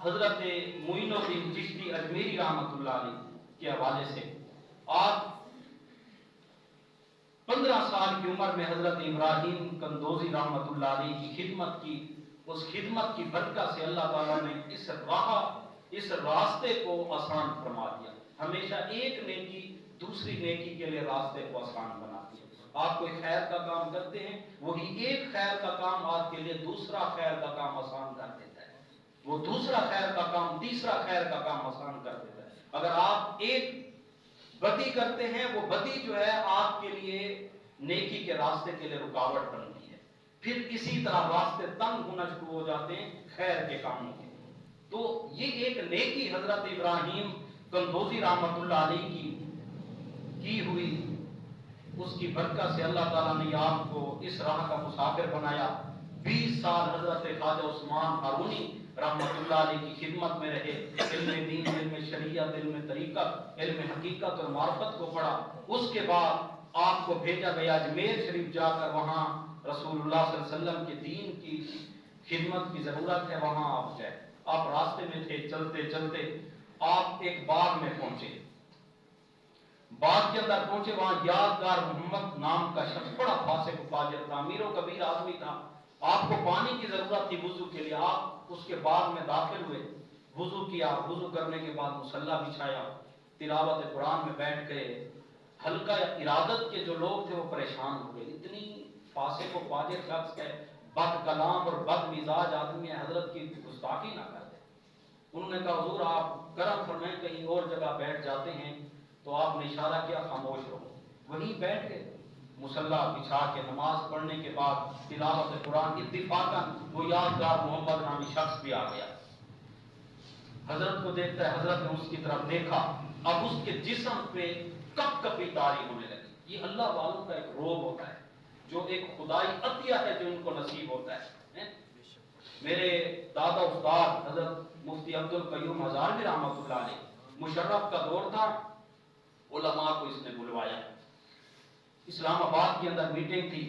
حضرت معین الدین چشتی اجمیری رحمۃ اللہ علیہ کے حوالے سے آپ 15 سال کی عمر میں حضرت ابراہیم کندوزی رحمۃ اللہ علیہ کی خدمت کی، اس خدمت کی برکت سے اللہ تعالیٰ نے اس راستے کو آسان فرما دیا۔ ہمیشہ ایک نیکی دوسری نیکی کے لیے راستے کو آسان بناتی ہے۔ آپ کوئی خیر کا کام کرتے ہیں، وہی ایک خیر کا کام آپ کے لیے دوسرا خیر کا کام آسان کر دیتا ہے، وہ دوسرا خیر کا کام تیسرا خیر کا کام آسان کر دیتا ہے۔ اگر آپ ایک بدی کرتے ہیں، وہ بدی جو ہے آپ کے لیے نیکی کے راستے کے لیے رکاوٹ بنتی ہے، پھر اسی طرح راستے تنگ ہونا شروع ہو جاتے ہیں خیر کے کاموں کے۔ تو یہ ایک نیکی حضرت ابراہیم کندوزی رحمۃ اللہ علیہ کی ہوئی، اس کی برکت سے اللہ تعالیٰ نے آپ کو اس راہ کا مسافر بنایا۔ 20 سال حضرت خواجہ عثمان ہارونی رحمۃ اللہ علیہ کی خدمت میں رہے، علم دین، علم شریعت، علم طریقت، علم حقیقت اور معرفت کو پڑھا۔ اس کے بعد آپ کو بھیجا گیا اجمیر شریف، جا کر وہاں رسول اللہ صلی اللہ علیہ وسلم کے دین کی خدمت کی ضرورت ہے، وہاں آپ گئے۔ آپ راستے میں تھے، چلتے چلتے آپ ایک باغ میں پہنچے، باغ کے اندر پہنچے، وہاں یادگار محمد نام کا شخص بڑا فاسق و فاجر تھا، امیر و کبیر آدمی تھا۔ آپ کو پانی کی ضرورت تھی وضو کے لیے، آپ اس کے باغ میں داخل ہوئے، وضو کیا، وضو کرنے کے بعد مصلی بچھایا، تلاوت قرآن میں بیٹھ گئے۔ حلقہ ارادت کے جو لوگ تھے وہ پریشان ہو گئے، اتنی فاسق و فاجر شخص ہے، بد کلام اور بد مزاج آدمی ہے، حضرت کی گستاخی نہ کر دے۔ انہوں نے کہا حضور آپ کرم فرمائیں، کہیں اور جگہ بیٹھ جاتے ہیں، تو آپ نے اشارہ کیا خاموش رہو، وہیں بیٹھ گئے۔ مصلی بچھا کے نماز پڑھنے کے بعد تلاوت قرآن، اتفاقاً وہ یادگار محمد نامی شخص بھی آ گیا، حضرت کو دیکھتا ہے، حضرت نے اس کی طرف دیکھا، اب اس کے جسم پہ کپ کپی طاری ہونے لگی۔ یہ اللہ والوں کا ایک روب ہوتا ہے، جو ایک خدائی عطیہ ہے جو ان کو نصیب ہوتا ہے۔ میرے دادا استاد حضرت مفتی عبد القیوم ہزاروی رحمۃ اللہ علیہ، مشرف کا دور تھا، علماء کو اس نے بلوایا، اسلام آباد کے اندر میٹنگ تھی،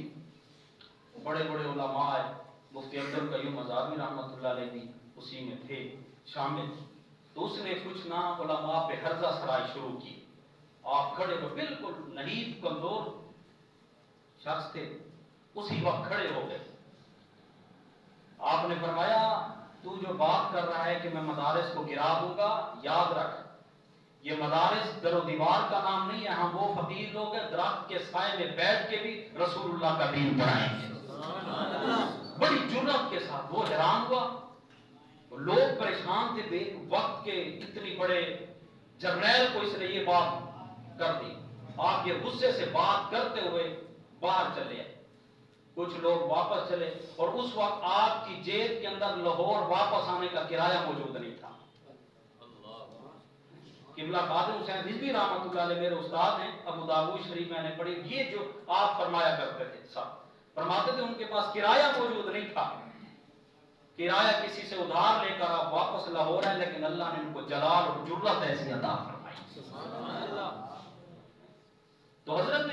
بڑے بڑے علماء آئے، مفتی عبد القیوم ہزاروی رحمۃ اللہ علیہ بھی اسی میں تھے شامل۔ تو اس نے کچھ نا علماء پہ ہرزہ سرائی شروع کی، آپ کھڑے ہو، بالکل نحیف کمزور شخص تھے، اسی وقت کھڑے ہو گئے۔ آپ نے فرمایا تو جو بات کر رہا ہے کہ میں مدارس کو گرا دوں گا، یاد رکھ یہ مدارس در و دیوار کا نام نہیں ہے، ہم وہ فقیر لوگ ہیں درخت کے سائے میں بیٹھ کے بھی رسول اللہ کا دین پڑھائیں گے۔ بڑی جرأت کے ساتھ وہ حیران ہوا، لوگ پریشان تھے، بے وقت کے اتنی بڑے جرنیل کو اس نے یہ بات کر دی۔ آپ یہ غصے سے بات کرتے ہوئے باہر چلے آئے، کچھ لوگ واپس چلے، اور اس وقت آپ کی جیب کے اندر لاہور واپس آنے کا کرایہ موجود نہیں تھا۔ قبلہ قادر حسین رضوی رحمۃ اللہ علیہ میرے استاد ہیں، ابو داؤد شریف میں نے پڑھی، یہ جو آپ فرمایا کرتے تھے، صاحب فرماتے تھے ان کے پاس کرایہ موجود نہیں تھا، کرایہ کسی سے ادھار لے کر آپ واپس لاہور ہیں، لیکن اللہ نے ان کو جلال اور جرأت ایسی عطا فرمائی۔ تو حضرت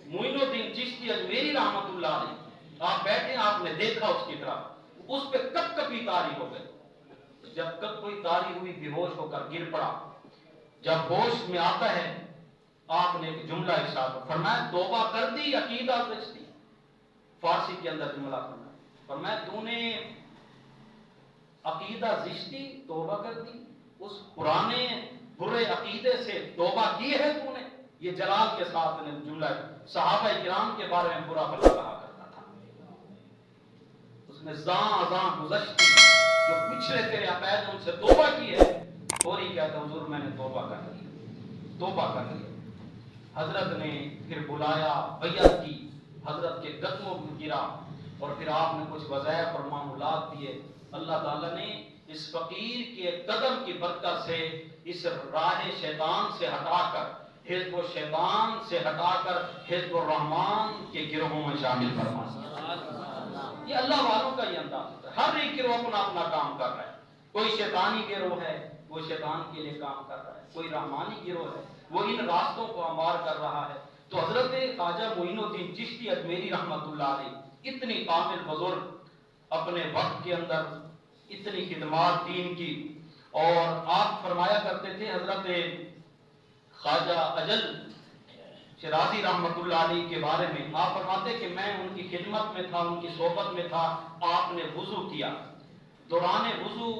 معین الدین چشتی اجمیری رحمۃ اللہ علیہ، آپ بیٹھے، آپ نے دیکھا اس کی طرف، اس پہ کپ کپی طاری ہو گئی، جب کپ کوئی طاری ہوئی بے ہوش ہو کر گر پڑا، جب ہوش میں آتا ہے آپ نے ایک جملہ ارشاد فرمایا، توبہ کر دی عقیدہ زشتی، فارسی کے اندر جملہ فرمایا تو نے عقیدہ زشتی توبہ کر دی، اس پرانے برے عقیدے سے توبہ کی ہے تو نے، یہ جلال کے ساتھ نے جملہ صحابہ کرام کے بارے میں برا بھلا کہا کرتا تھا، اس نے زاں گزشتی جو پچھلے تیرے عقائد ان سے توبہ کی ہے، فوری کہتا حضور میں نے توبہ کر لی، توبہ کر لی۔ حضرت نے پھر بلایا، بیعت کی، حضرت کے قدموں میں گرا، اور پھر آپ نے کچھ وظائف اور معمولات دیے۔ اللہ تعالیٰ نے اس فقیر کے قدم کی برکت سے اس راہ شیطان سے ہٹا کر، حزب الشیطان سے ہٹا کر حزب الرحمن کے گروہوں میں شامل فرما دیا۔ یہ اللہ والوں کا یہ انداز ہوتا ہے، ہر ایک گروہ اپنا اپنا کام کر رہا ہے، کوئی شیطانی گروہ ہے وہ شیطان کے لیے کام کر رہا ہے، کوئی رحمانی گروہ ہے وہ ان راستوں کو ہموار کر رہا ہے۔ تو حضرت خواجہ معین الدین چشتی اجمیری رحمۃ اللہ علیہ اتنی کامل بزرگ، اپنے وقت کے اندر اتنی خدمات دین کی. اور آپ فرمایا کرتے تھے حضرت خواجہ اجل شرازی رحمت اللہ علیہ کے بارے میں، آپ فرماتے کہ میں ان کی خدمت میں تھا، ان کی صحبت میں تھا، آپ نے وضو کیا، دوران وضو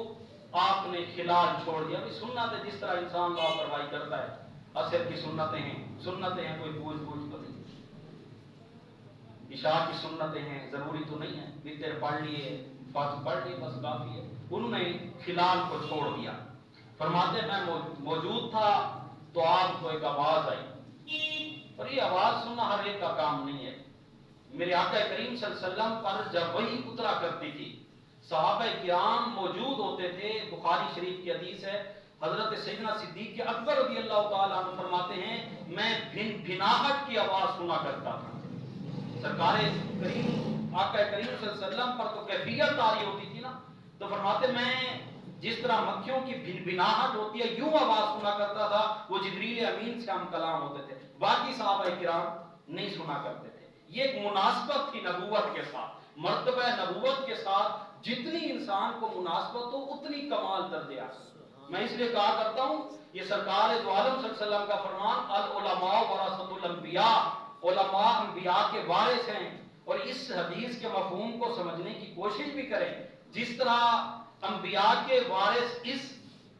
آپ نے خلال چھوڑ دیا. سنت ہے، جس طرح انسان لاپرواہی کرتا ہے، عصر کی سنتیں ہیں کوئی پوچھ تو نہیں، عشاء کی سنتیں ہیں ضروری تو نہیں ہے، وتر پڑھ لیے بس کافی ہے. انہوں نے خلال کو چھوڑ دیا. فرماتے میں موجود تھا تو آپ کو ایک آواز آئی، اور یہ آواز سننا ہر ایک کا کام نہیں ہے. میرے آقا کریم صلی اللہ علیہ وسلم پر جب وحی اترا کرتی تھی، صحابہ کرام موجود ہوتے تھے. بخاری شریف کی حدیث ہے، حضرت سیدنا صدیق اکبر رضی اللہ تعالیٰ عنہ فرماتے ہیں میں بھناہٹ کی آواز سنا کرتا تھا. سرکار کریم آقا کریم صلی اللہ علیہ وسلم پر تو کیفیت طاری ہوتی تھی نا، تو فرماتے میں جس طرح مکھیوں کی بھناہٹ ہوتی ہے یوں آواز سنا کرتا تھا. وہ جبریل امین سے ہم کلام ہوتے تھے، باقی صحابہ کرام نہیں سنا کرتے تھے. یہ ایک مناسبت تھی نبوت کے ساتھ، مرتبہ نبوت کے ساتھ جتنی انسان کو مناسبت ہو اتنی کمال درجے حاصل. میں اس لیے کہا کرتا ہوں یہ سرکار دو عالم صلی اللہ علیہ وسلم کا فرمان العلماء ورثۃ الانبیاء، علماء انبیاء کے وارث ہیں. اور اس حدیث کے مفہوم کو سمجھنے کی کوشش بھی کریں. جس طرح انبیاء کے وارث اس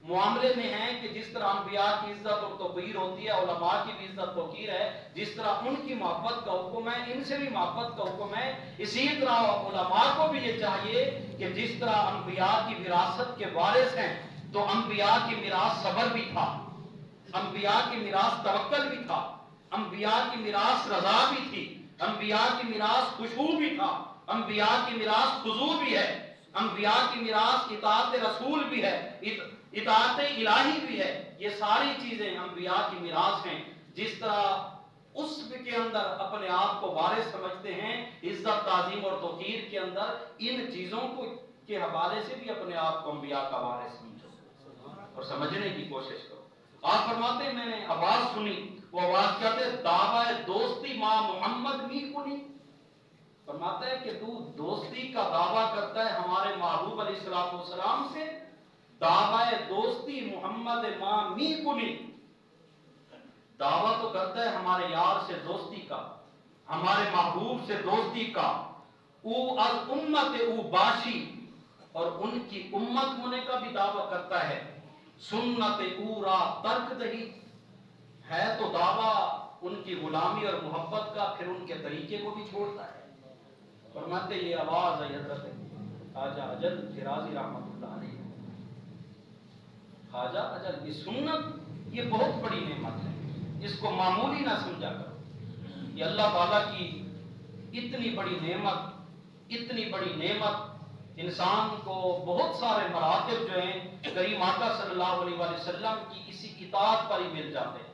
معاملے میں ہیں کہ جس طرح انبیاء کی عزت اور توقیر ہوتی ہے، علماء کی بھی عزت توقیر ہے. جس طرح ان کی محبت کا حکم ہے، ان سے بھی محبت کا حکم ہے. اسی طرح علماء کو بھی یہ چاہیے کہ جس طرح انبیاء کی وراثت کے وارث ہیں، تو انبیاء کی میراث صبر بھی تھا، انبیاء کی میراث توکل بھی تھا، انبیاء کی میراث رضا بھی تھی، انبیاء کی میراث خشوع بھی تھا، انبیاء کی میراث خضوع بھی ہے، انبیاء کی میراث اطاعت رسول بھی ہے، اطاعت الہی بھی ہے. یہ ساری چیزیں انبیاء کی میراث ہیں. جس طرح اس کے اندر اپنے آپ کو وارث سمجھتے ہیں، عزت تعظیم اور توقیر کے اندر ان چیزوں کو کے حوالے سے بھی اپنے آپ کو انبیاء کا وارث سمجھو اور سمجھنے کی کوشش کرو. آپ فرماتے ہیں میں نے آواز سنی، وہ آواز کہتے ہیں دعوی دوستی ماں محمد می کنی. فرماتا ہے کہ تو دوستی کا دعویٰ کرتا ہے ہمارے محبوب علیہ الصلوۃ والسلام سے، دعوی دوستی محمد ماں می کنی. دعویٰ تو کرتا ہے ہمارے یار سے دوستی کا، ہمارے محبوب سے دوستی کا. او از امت او باشی، اور ان کی امت ہونے کا بھی دعویٰ کرتا ہے. سنت او را ترک دہی، ہے تو دعویٰ ان کی غلامی اور محبت کا، پھر ان کے طریقے کو بھی چھوڑتا ہے. فرماتے یہ آواز ہے حضرت خواجہ اجل شرازی رحمت اللہ علیہ. خواجہ اجل کی سنت یہ بہت بڑی نعمت ہے، اس کو معمولی نہ سمجھا کرو. یہ اللہ تعالیٰ کی اتنی بڑی نعمت، اتنی بڑی نعمت انسان کو بہت سارے مراتب جو ہیں کریم آقا صلی اللہ علیہ وسلم کی اسی اطاعت پر ہی مل جاتے ہیں.